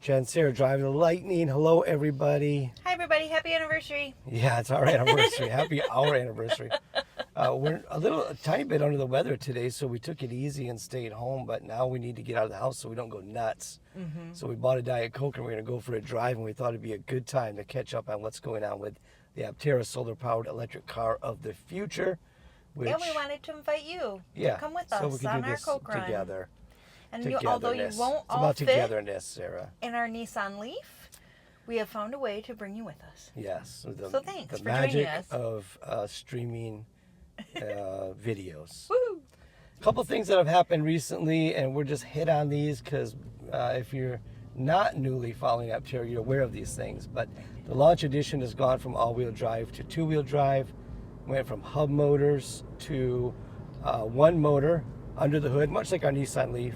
Jen, Sarah driving the Lightning. Hello, everybody. Hi, everybody. Happy anniversary. Yeah, it's our anniversary. Happy our anniversary. We're a tiny bit under the weather today, so we took it easy and stayed home. But now we need to get out of the house so we don't go nuts. Mm-hmm. So we bought a Diet Coke and we're going to go for a drive. And we thought it'd be a good time to catch up on what's going on with the Aptera solar-powered electric car of the future. And we wanted to invite you to come with us so we can on do our this Coke run. together. And although you won't it's all about fit togetherness, Sarah. in our Nissan Leaf, we have found a way to bring you with us. Yes. So thanks the for joining magic us. of streaming videos. Woo! A couple things that have happened recently, and we'll just hit on these because if you're not newly following Aptera, you're aware of these things. But the launch edition has gone from all-wheel drive to two-wheel drive, went from hub motors to one motor under the hood, much like our Nissan Leaf,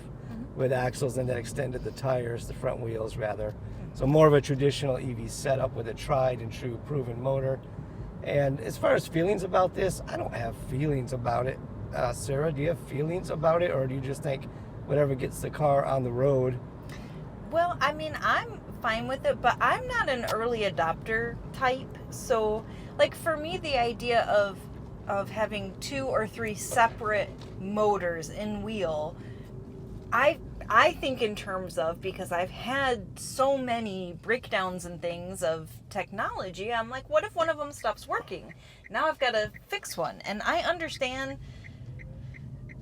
with axles, and then extended the tires, the front wheels rather. So more of a traditional EV setup with a tried and true proven motor. And as far as feelings about this, I don't have feelings about it. Sarah, do you have feelings about it, or do you just think whatever gets the car on the road? Well, I mean, I'm fine with it, but I'm not an early adopter type. So, like, for me, the idea of having 2 or 3 separate motors in wheel, I think in terms of, because I've had so many breakdowns and things of technology, I'm like, what if one of them stops working? Now I've got to fix one. And I understand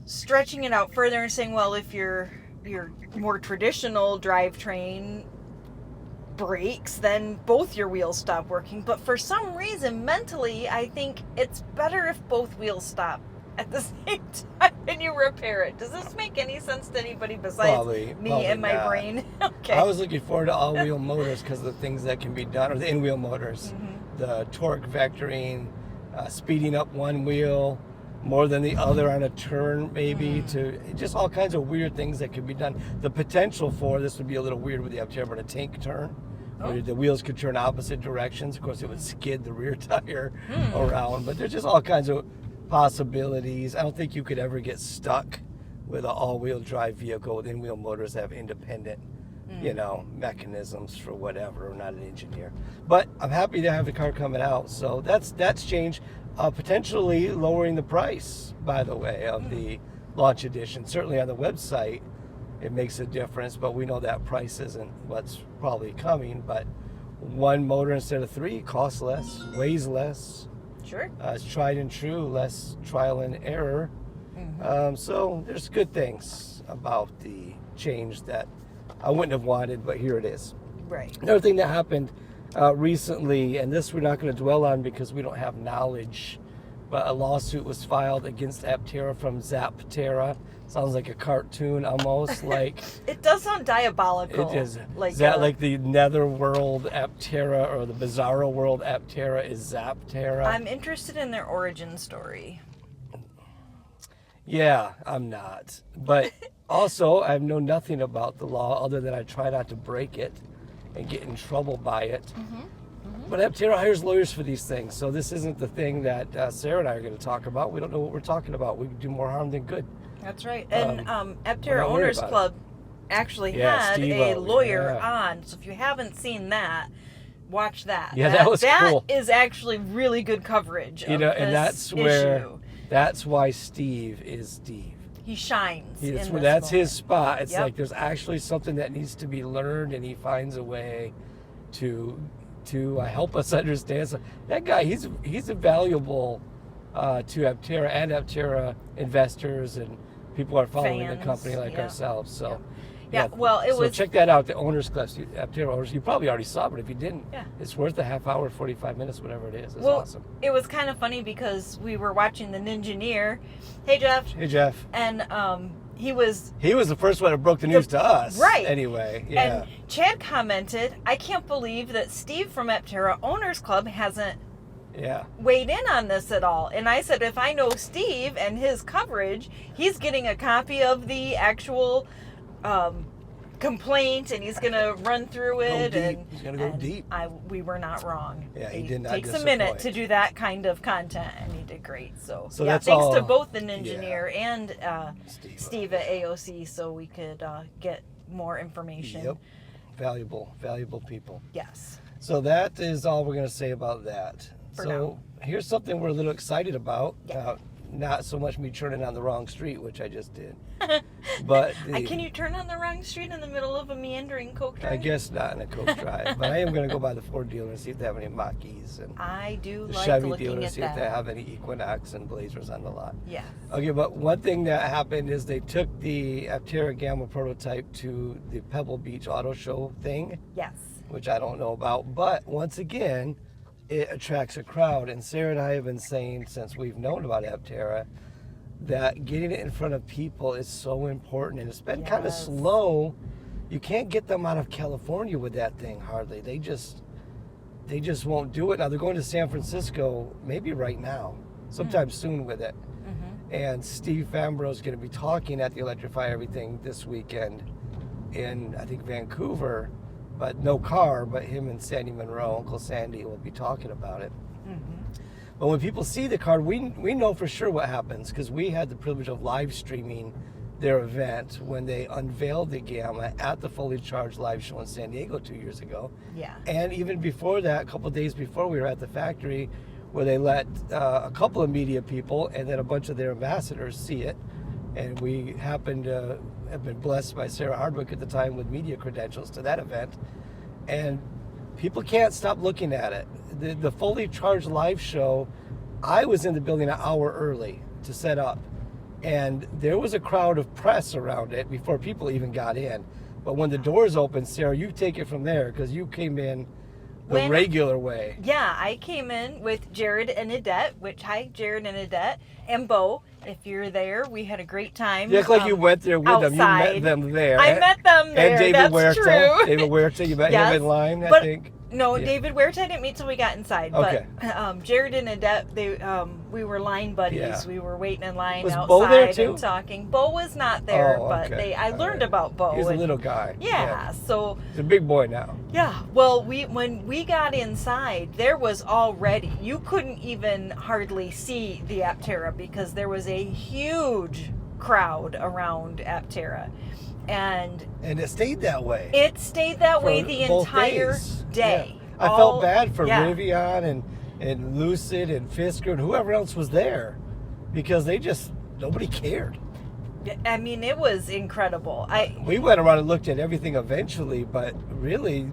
stretching it out further and saying, well, if your more traditional drivetrain breaks, then both your wheels stop working. But for some reason, mentally, I think it's better if both wheels stop at the same time and you repair it. Does this make any sense to anybody besides me and my brain? Okay. I was looking forward to all-wheel motors because of the things that can be done, or the in-wheel motors. The torque vectoring, speeding up one wheel more than the other on a turn, maybe, to just all kinds of weird things that could be done. The potential for this would be a little weird with the Aptera, but a tank turn, where the wheels could turn opposite directions. Of course, it would skid the rear tire around, but there's just all kinds of possibilities. I don't think you could ever get stuck with an all-wheel drive vehicle with in-wheel motors that have independent, mechanisms for whatever. I'm not an engineer, but I'm happy to have the car coming out. So that's changed. Potentially lowering the price, by the way, of the launch edition. Certainly on the website, it makes a difference, but we know that price isn't what's probably coming. But one motor instead of 3 costs less, weighs less. Sure. It's tried and true, less trial and error. So there's good things about the change that I wouldn't have wanted, but here it is. Right. Another thing that happened recently, and this we're not going to dwell on because we don't have knowledge, but a lawsuit was filed against Aptera from Zaptera. Sounds like a cartoon almost. Like it does sound diabolical. It is. Like, is that like the Netherworld Aptera or the Bizarro World Aptera is Zaptera? I'm interested in their origin story. Yeah, I'm not. But also, I know nothing about the law other than I try not to break it and get in trouble by it. But Aptera hires lawyers for these things, so this isn't the thing that Sarah and I are going to talk about. We don't know what we're talking about. We do more harm than good. That's right. And Aptera Owners Club actually had Steve a lawyer on. So if you haven't seen that, watch that. Yeah, that was cool. That is actually really good coverage of this and that's issue. That's why Steve is Steve. He shines. That's his spot. It's like there's actually something that needs to be learned, and he finds a way to help us understand. So that guy, he's invaluable to Aptera and Aptera investors and people who are following the company like ourselves. So well, check that out, the Owners Club, Aptera Owners. You probably already saw it, but if you didn't, it's worth a half hour, 45 minutes, whatever it is. It's awesome. It was kind of funny because we were watching the Ninjineer. Hey, Jeff. Hey, Jeff. And he was the first one that broke the news to us. Right. Anyway, And Chad commented, I can't believe that Steve from Aptera Owners Club hasn't weighed in on this at all. And I said, if I know Steve and his coverage, he's getting a copy of the actual complaint, and he's going to run through it. He's going to go deep. We were not wrong. Yeah, he did not takes disappoint. a minute to do that kind of content, and he did great. So that's thanks all, to both the Ninjineer and Steve at AOC, so we could get more information. valuable people. Yes. So that is all we're going to say about that. For so now. Here's something we're a little excited about. Yeah. Not so much me turning on the wrong street, which I just did. But Can you turn on the wrong street in the middle of a meandering Coke drive? I guess not in a Coke drive. But I am going to go by the Ford dealer and see if they have any Mach-E's. And I do the like Chevy looking dealer, at see if that. they have any Equinox and Blazers on the lot. Yes. Okay, but one thing that happened is they took the Aptera Gamma prototype to the Pebble Beach Auto Show thing, Yes. which I don't know about. But once again, it attracts a crowd. And Sarah and I have been saying since we've known about Aptera that getting it in front of people is so important. And it's been kind of Yes. slow. You can't get them out of California with that thing hardly. They just won't do it. Now they're going to San Francisco maybe right now, sometime soon with it. Mm-hmm. And Steve Fambro is going to be talking at the Electrify Everything this weekend in, I think, Vancouver, but no car, but him and Sandy Monroe, Uncle Sandy, will be talking about it. Mm-hmm. But when people see the car, we know for sure what happens because we had the privilege of live streaming their event when they unveiled the Gamma at the Fully Charged live show in San Diego 2 years ago. Yeah. And even before that, a couple of days before, we were at the factory where they let a couple of media people and then a bunch of their ambassadors see it. And we happened to have been blessed by Sarah Hardwick at the time with media credentials to that event. And people can't stop looking at it. The Fully Charged live show, I was in the building an hour early to set up. And there was a crowd of press around it before people even got in. But when the doors opened, Sarah, you take it from there because you came in the regular way. Yeah, I came in with Jared and Adette, hi, Jared and Adette, and Bo. If you're there, we had a great time. You act like you went there with them. You met them there. I met them there. And David That's Huerta. true. David Huerta, you met Yes, him in line, I but- think. No, Yeah. David Huerta I didn't meet till we got inside. Okay. But Jared and Adette, we were line buddies. Yeah. We were waiting in line Was outside Bo there too? and talking. Bo was not there, Oh, but okay. I All learned right. about Bo. He's a and- little guy. Yeah, so He's a big boy now. yeah. Well, when we got inside, there was already, you couldn't even hardly see the Aptera because there was a huge crowd around Aptera. And And it stayed that way. it stayed that way For the both entire days. day. Yeah. I felt bad for yeah. Rivian and Lucid and Fisker and whoever else was there because nobody cared. I mean, it was incredible. We went around and looked at everything eventually, but really,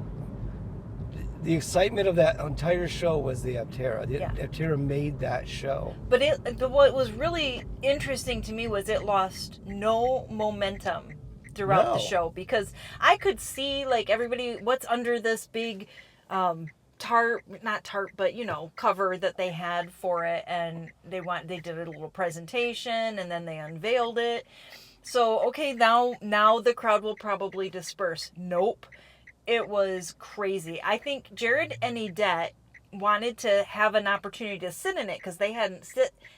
the excitement of that entire show was the Aptera. The Yeah. Aptera made that show. But what was really interesting to me was it lost no momentum throughout the No. show because I could see like everybody what's under this big not tarp, but cover that they had for it, and they did a little presentation and then they unveiled it. So okay, now the crowd will probably disperse. Nope. It was crazy. I think Jared and Edette wanted to have an opportunity to sit in it because they hadn't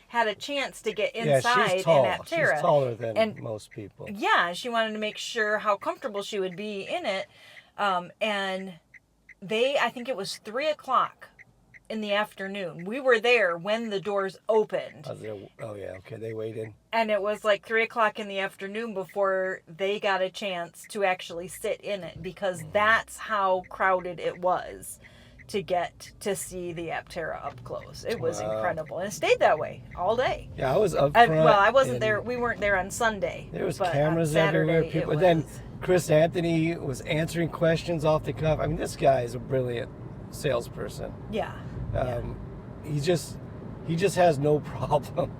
had a chance to get inside Yeah, she's tall. in Aptera. She's taller than And- most people. Yeah, she wanted to make sure how comfortable she would be in it. And I think it was 3:00 in the afternoon. We were there when the doors opened. Oh yeah, okay, they waited. And it was like 3:00 in the afternoon before they got a chance to actually sit in it because that's how crowded it was to get to see the Aptera up close. It was incredible. And it stayed that way all day. Yeah, I was up front. I wasn't and there. We weren't there on Sunday. There was but on cameras Saturday, everywhere. People. it Then was- Chris Anthony was answering questions off the cuff. I mean, this guy is a brilliant salesperson. Yeah. He just has no problem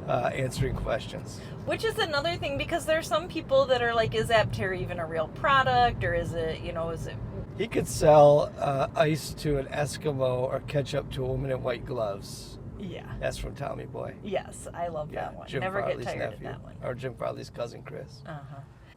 answering questions. Which is another thing because there's some people that are like, is Aptera even a real product or is it, is it? He could sell ice to an Eskimo or ketchup to a woman in white gloves. Yeah. That's from Tommy Boy. Yes, I love that one. Jim Never Farley's get tired nephew, of that one. or Jim Farley's cousin Chris.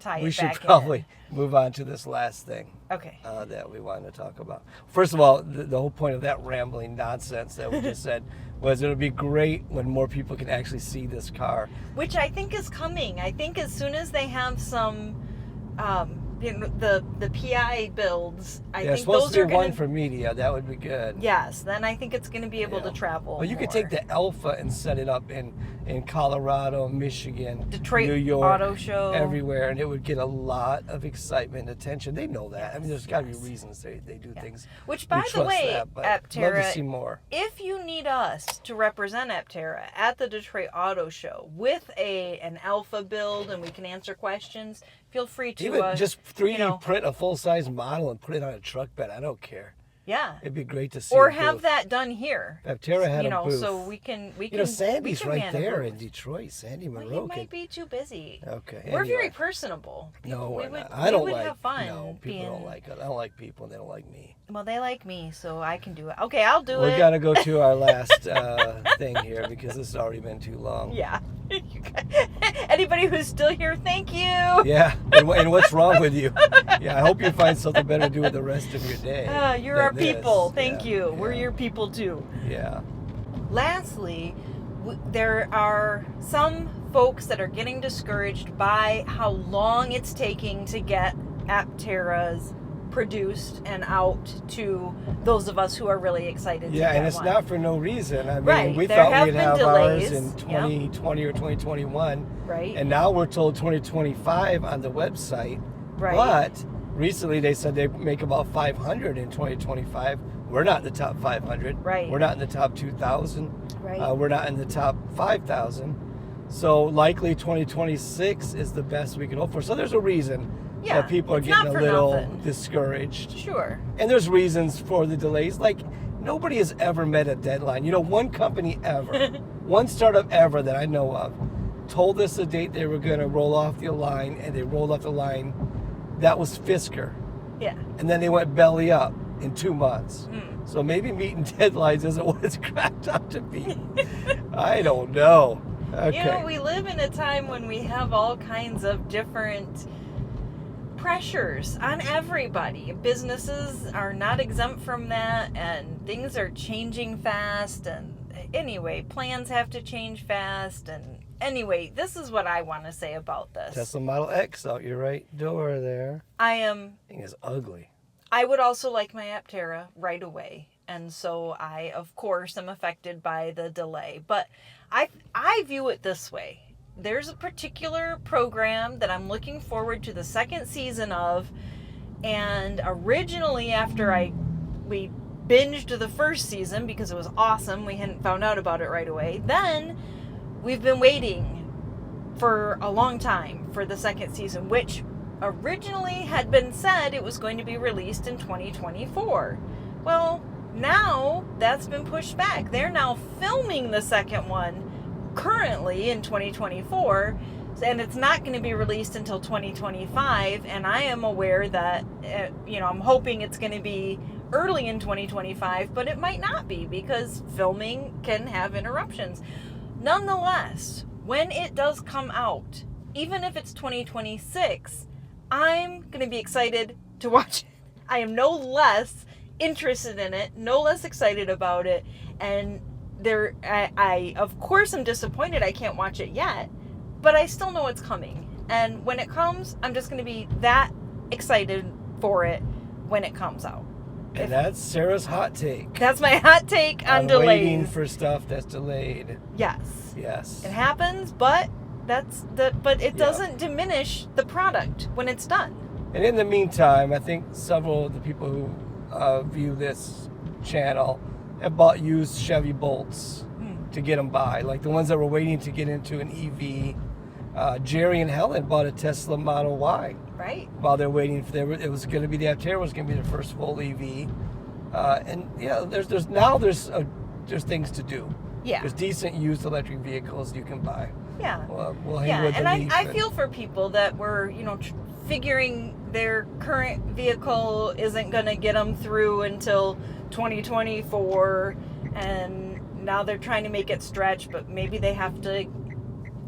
Tie We it should back probably move on to this last thing in. Okay. that we wanted to talk about. First of all, the whole point of that rambling nonsense that we just said was it'll be great when more people can actually see this car. Which I think is coming. I think as soon as they have some the PI builds, I Yeah, it's think supposed those to are be going one for media. That would be good. Yes, then I think it's going to be able to travel. Well, you could take the Alpha and set it up in Colorado, Michigan, Detroit New York, Auto Show, everywhere, and it would get a lot of excitement and attention. They know that. Yes, I mean, there's got to be reasons they do things. Which, by the way, Aptera, love to see more. If you need us to represent Aptera at the Detroit Auto Show with an Alpha build and we can answer questions, feel free to even just 3D print a full-size model and put it on a truck bed. I don't care. Yeah, it'd be great to see. Or have that done here. Aptera had a booth. So we can. Sandy's right there in Detroit. Sandy Monroe. Well, he might be too busy. Okay. We're very personable. No, we're not. I don't like. Have fun people don't like it. I don't like people, and they don't like me. Well, they like me, so I can do it. Okay, I'll do it. We're gonna go to our last thing here because this has already been too long. Yeah. Anybody who's still here, thank you. Yeah, and what's wrong with you? Yeah, I hope you find something better to do with the rest of your day. You're our people. Thank you. We're your people too. Yeah. Lastly, there are some folks that are getting discouraged by how long it's taking to get Apteras produced and out to those of us who are really excited to get and it's one. Not for no reason. I mean, we there thought we'd have delays. ours in 2020 or 2021. Right. And now we're told 2025 on the website. Right. But recently they said they make about 500 in 2025. We're not in the top 500. Right. We're not in the top 2,000. Right. We're not in the top 5,000. So likely 2026 is the best we can hope for. So there's a reason that people are getting a little discouraged. Sure. And there's reasons for the delays. Like, nobody has ever met a deadline. One company ever, one startup ever that I know of, told us the date they were going to roll off the line, and they rolled off the line. That was Fisker. Yeah. And then they went belly up in 2 months. So maybe meeting deadlines isn't what it's cracked out to be. I don't know. Okay. We live in a time when we have all kinds of different pressures on everybody. Businesses are not exempt from that, and things are changing fast, and anyway, plans have to change fast, and anyway, this is what I want to say about this. Tesla Model X out your right door there. Thing is ugly. I would also like my Aptera right away, and so I, of course, am affected by the delay, but I view it this way. There's a particular program that I'm looking forward to the second season of, and originally after we binged the first season because it was awesome, we hadn't found out about it right away, then we've been waiting for a long time for the second season, which originally had been said it was going to be released in 2024. Well, now that's been pushed back. They're now filming the second one currently in 2024, and it's not going to be released until 2025, and I am aware that I'm hoping it's going to be early in 2025, but it might not be because filming can have interruptions. Nonetheless, when it does come out, even if it's 2026, I'm going to be excited to watch it. I am no less interested in it, no less excited about it, and I of course am disappointed I can't watch it yet, but I still know it's coming. And when it comes, I'm just going to be that excited for it when it comes out. And that's Sarah's hot take. That's my hot take on delays. Waiting for stuff that's delayed. Yes. Yes. It happens, but it doesn't diminish the product when it's done. And in the meantime, I think several of the people who view this channel have bought used Chevy Bolts to get them by, like the ones that were waiting to get into an EV. Jerry and Helen bought a Tesla Model Y. Right. While they're waiting for it was going to be the Aptera was going to be the first full EV. And yeah, there's things to do. Yeah. There's decent used electric vehicles you can buy. Yeah. We'll hang with and I feel for people that were, figuring their current vehicle isn't going to get them through until 2024, and now they're trying to make it stretch, but maybe they have to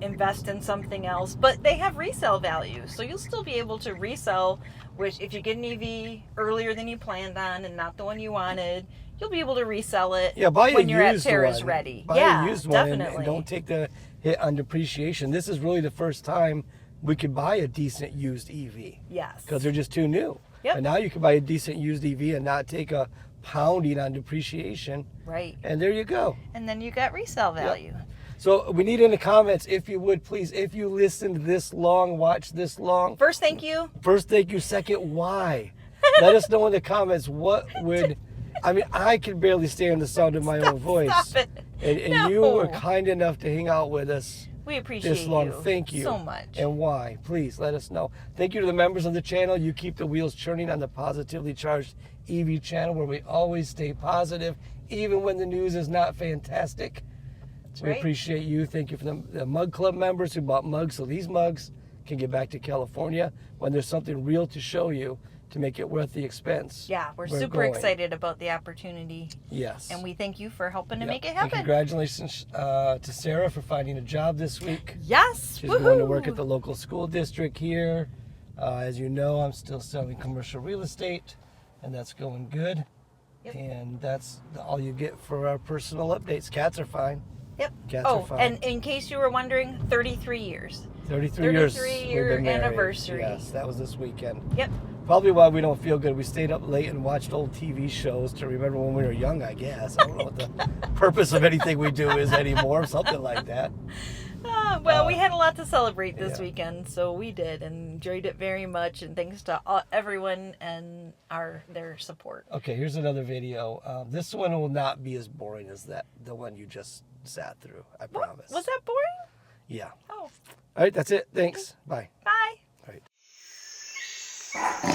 invest in something else. But they have resale value, so you'll still be able to resell, which if you get an EV earlier than you planned on and not the one you wanted, you'll be able to resell it when your Aptera is ready. Buy a used one and don't take the hit on depreciation. This is really the first time we could buy a decent used EV. Yes. Because they're just too new. Yep. And now you can buy a decent used EV and not take a pounding on depreciation. Right. And there you go. And then you got resale value. So we need in the comments, if you would please, if you listened this long, watched this long. First, thank you. First, thank you. Second, why? Let us know in the comments what would. I mean, I can barely stand the sound of my own voice. Stop it. And you were kind enough to hang out with us We appreciate this long. you. Thank you so much. And why? Please let us know. Thank you to the members of the channel. You keep the wheels churning on the Positively Charged EV channel, where we always stay positive, even when the news is not fantastic. That's We right. appreciate you. Thank you for the Mug Club members who bought mugs, so these mugs can get back to California when there's something real to show you to make it worth the expense. Yeah, we're super going. excited about the opportunity. Yes. And we thank you for helping to Yep. make it And happen. congratulations to Sarah for finding a job this week. Yes. She's Woohoo! going to work at the local school district here. As you know, I'm still selling commercial real estate, and that's going good. Yep. And that's all you get for our personal updates. Cats are fine. Yep. Cats are Oh, fine. and in case you were wondering, 33 years. 33 years. 33-year we've been married. anniversary. Yes, that was this weekend. Yep. Probably why we don't feel good. We stayed up late and watched old TV shows to remember when we were young, I guess. I don't know what the purpose of anything we do is anymore, something like that. Well, we had a lot to celebrate this yeah. weekend, so we did and enjoyed it very much. And thanks to everyone and their support. Okay, here's another video. This one will not be as boring as the one you just sat through, I promise. Was that boring? Yeah. Oh, All right, that's it. Thanks. Bye. bye. All right.